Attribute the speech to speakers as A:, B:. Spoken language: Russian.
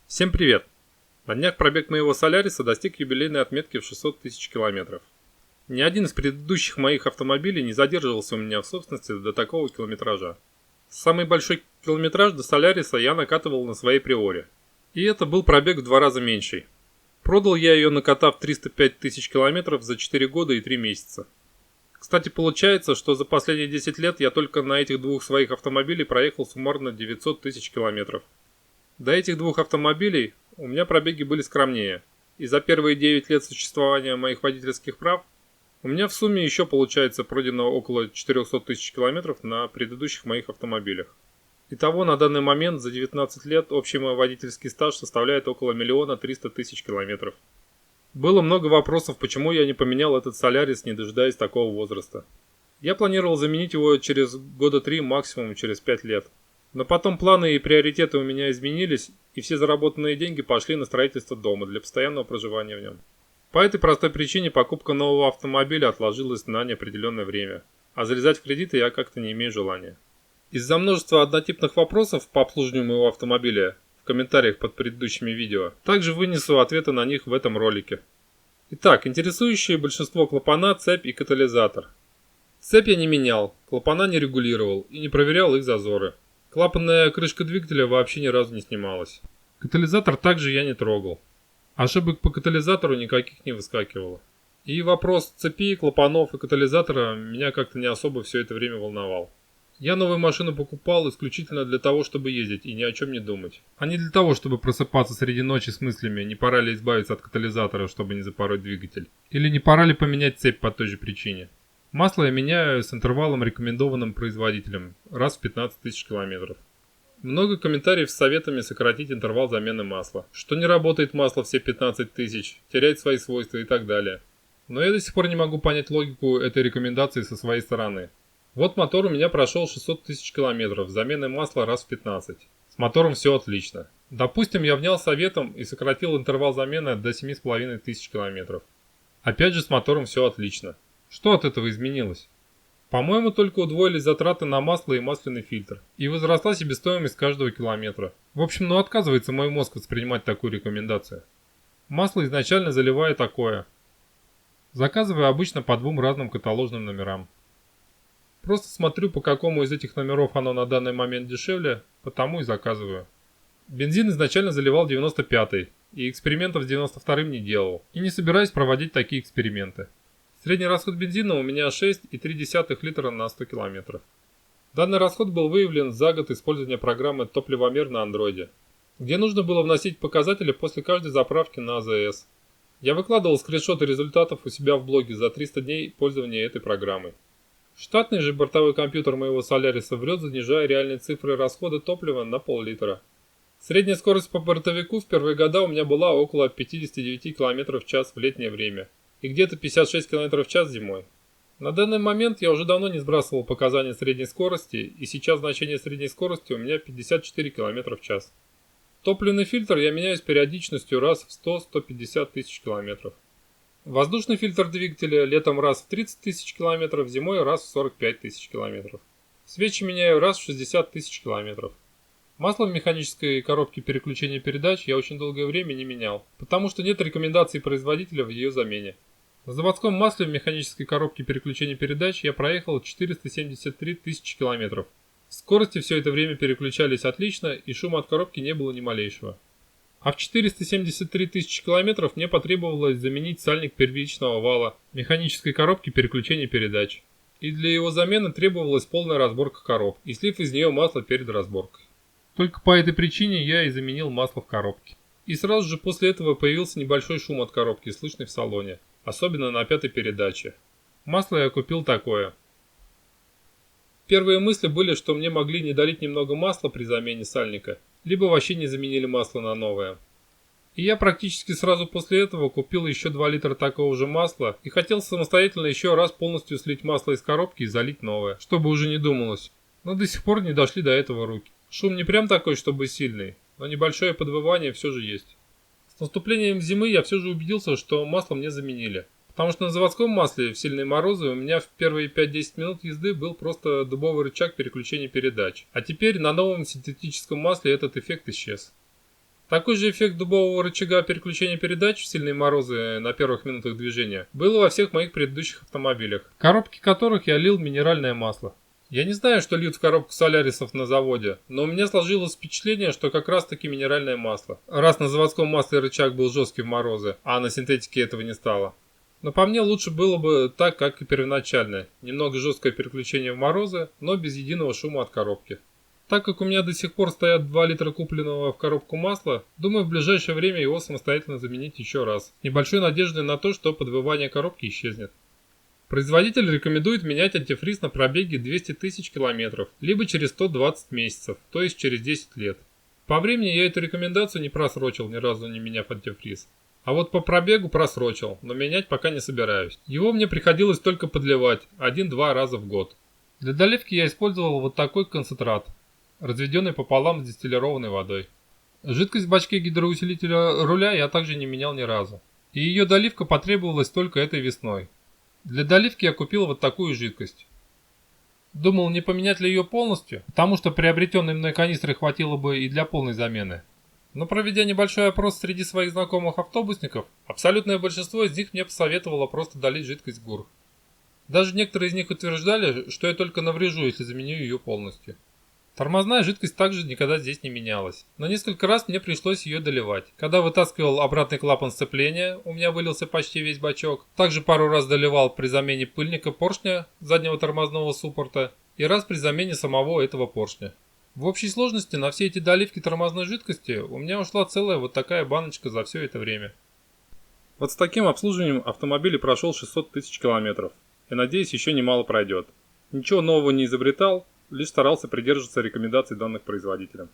A: Всем привет! На днях пробег моего Соляриса достиг юбилейной отметки в 600 тысяч километров. Ни один из предыдущих моих автомобилей не задерживался у меня в собственности до такого километража. Самый большой километраж до Соляриса я накатывал на своей Приоре. И это был пробег в 2 раза меньший. Продал я ее, накатав 305 тысяч километров за 4 года и 3 месяца. Кстати, получается, что за последние 10 лет я только на этих двух своих автомобилей проехал суммарно 900 тысяч километров. До этих двух автомобилей у меня пробеги были скромнее, и за первые 9 лет существования моих водительских прав у меня в сумме еще получается пройдено около 400 тысяч километров на предыдущих моих автомобилях. Итого на данный момент за 19 лет общий мой водительский стаж составляет около 1 300 000 километров. Было много вопросов, почему я не поменял этот Солярис, не дожидаясь такого возраста. Я планировал заменить его через года 3, максимум через 5 лет. Но потом планы и приоритеты у меня изменились, и все заработанные деньги пошли на строительство дома для постоянного проживания в нем. По этой простой причине покупка нового автомобиля отложилась на неопределенное время, а залезать в кредиты я как-то не имею желания. Из-за множества однотипных вопросов по обслуживанию моего автомобиля в комментариях под предыдущими видео, также вынесу ответы на них в этом ролике. Итак, интересующие большинство клапана, цепь и катализатор. Цепь я не менял, клапана не регулировал и не проверял их зазоры. Клапанная крышка двигателя вообще ни разу не снималась. Катализатор также я не трогал. Ошибок по катализатору никаких не выскакивало. И вопрос цепи, клапанов и катализатора меня как-то не особо все это время волновал. Я новую машину покупал исключительно для того, чтобы ездить и ни о чем не думать. А не для того, чтобы просыпаться среди ночи с мыслями, не пора ли избавиться от катализатора, чтобы не запороть двигатель. Или не пора ли поменять цепь по той же причине. Масло я меняю с интервалом, рекомендованным производителем, раз в 15 тысяч километров. Много комментариев с советами сократить интервал замены масла, что не работает масло все 15 тысяч, теряет свои свойства и так далее. Но я до сих пор не могу понять логику этой рекомендации со своей стороны. Вот мотор у меня прошел 600 тысяч километров, замены масла раз в 15. С мотором все отлично. Допустим, я внял советом и сократил интервал замены до 7,5 тысяч километров. Опять же с мотором все отлично. Что от этого изменилось? По-моему, только удвоились затраты на масло и масляный фильтр. И возросла себестоимость каждого километра. В общем, отказывается мой мозг воспринимать такую рекомендацию. Масло изначально заливаю такое. Заказываю обычно по 2 разным каталожным номерам. Просто смотрю, по какому из этих номеров оно на данный момент дешевле, потому и заказываю. Бензин изначально заливал 95-й, и экспериментов с 92-м не делал. И не собираюсь проводить такие эксперименты. Средний расход бензина у меня 6,3 литра на 100 километров. Данный расход был выявлен за год использования программы «Топливомер» на андроиде, где нужно было вносить показатели после каждой заправки на АЗС. Я выкладывал скриншоты результатов у себя в блоге за 300 дней пользования этой программой. Штатный же бортовой компьютер моего Соляриса врет, занижая реальные цифры расхода топлива на пол-литра. Средняя скорость по бортовику в первые года у меня была около 59 км в час в летнее время и где-то 56 км в час зимой. На данный момент я уже давно не сбрасывал показания средней скорости, и сейчас значение средней скорости у меня 54 км в час. Топливный фильтр я меняю с периодичностью раз в 100-150 тысяч километров. Воздушный фильтр двигателя летом раз в 30 тысяч километров, зимой раз в 45 тысяч километров. Свечи меняю раз в 60 тысяч километров. Масло в механической коробке переключения передач я очень долгое время не менял, потому что нет рекомендаций производителя в ее замене. На заводском масле в механической коробке переключения передач я проехал 473 тысячи километров. Скорости все это время переключались отлично, и шума от коробки не было ни малейшего. А в 473 тысячи километров мне потребовалось заменить сальник первичного вала механической коробки переключения передач. И для его замены требовалась полная разборка коробки и слив из нее масла перед разборкой. Только по этой причине я и заменил масло в коробке. И сразу же после этого появился небольшой шум от коробки, слышный в салоне, особенно на 5-й передаче. Масло я купил такое. Первые мысли были, что мне могли не долить немного масла при замене сальника, либо вообще не заменили масло на новое. И я практически сразу после этого купил еще 2 литра такого же масла и хотел самостоятельно еще раз полностью слить масло из коробки и залить новое, чтобы уже не думалось. Но до сих пор не дошли до этого руки. Шум не прям такой, чтобы сильный, но небольшое подвывание все же есть. С наступлением зимы я все же убедился, что масло мне заменили. Потому что на заводском масле в сильные морозы у меня в первые 5-10 минут езды был просто дубовый рычаг переключения передач. А теперь на новом синтетическом масле этот эффект исчез. Такой же эффект дубового рычага переключения передач в сильные морозы на первых минутах движения был во всех моих предыдущих автомобилях, в коробки которых я лил минеральное масло. Я не знаю, что льют в коробку солярисов на заводе, но у меня сложилось впечатление, что как раз таки минеральное масло. Раз на заводском масле рычаг был жесткий в морозы, а на синтетике этого не стало. Но по мне лучше было бы так, как и первоначально. Немного жесткое переключение в морозы, но без единого шума от коробки. Так как у меня до сих пор стоят 2 литра купленного в коробку масла, думаю в ближайшее время его самостоятельно заменить еще раз. С небольшой надеждой на то, что подвывание коробки исчезнет. Производитель рекомендует менять антифриз на пробеге 200 тысяч километров, либо через 120 месяцев, то есть через 10 лет. По времени я эту рекомендацию не просрочил, ни разу не меняв антифриз. А вот по пробегу просрочил, но менять пока не собираюсь. Его мне приходилось только подливать 1-2 раза в год. Для доливки я использовал вот такой концентрат, разведенный пополам с дистиллированной водой. Жидкость в бачке гидроусилителя руля я также не менял ни разу. И ее доливка потребовалась только этой весной. Для доливки я купил вот такую жидкость. Думал, не поменять ли ее полностью, потому что приобретенной мной канистры хватило бы и для полной замены. Но проведя небольшой опрос среди своих знакомых автобусников, абсолютное большинство из них мне посоветовало просто долить жидкость в ГУР. Даже некоторые из них утверждали, что я только наврежу, если заменю ее полностью. Тормозная жидкость также никогда здесь не менялась, но несколько раз мне пришлось ее доливать. Когда вытаскивал обратный клапан сцепления, у меня вылился почти весь бачок. Также пару раз доливал при замене пыльника поршня заднего тормозного суппорта и раз при замене самого этого поршня. В общей сложности на все эти доливки тормозной жидкости у меня ушла целая вот такая баночка за все это время. Вот с таким обслуживанием автомобиль прошел 600 тысяч километров. И надеюсь, еще немало пройдет. Ничего нового не изобретал, лишь старался придерживаться рекомендаций данных производителем.